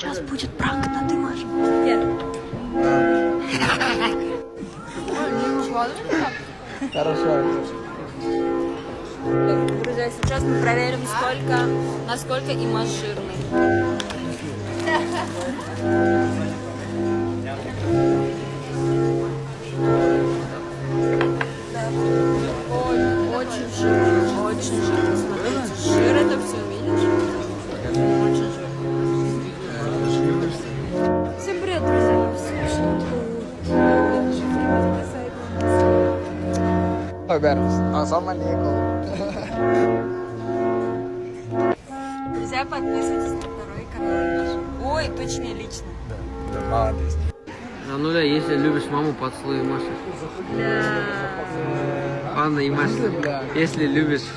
Сейчас будет пранк на Димаш. Хорошо. Друзья, сейчас мы проверим, насколько Имаш жирный. Очень жирный, очень жирный. Смотрите, жир это все, видишь? Очень жирный. Всем привет, друзья. А сама Никол. Друзья, подписывайтесь на второй канал. Ой, точнее, лично. Да, молодец. А ну да, если любишь маму, поцелуй Машу. Анна и Маша, если любишь...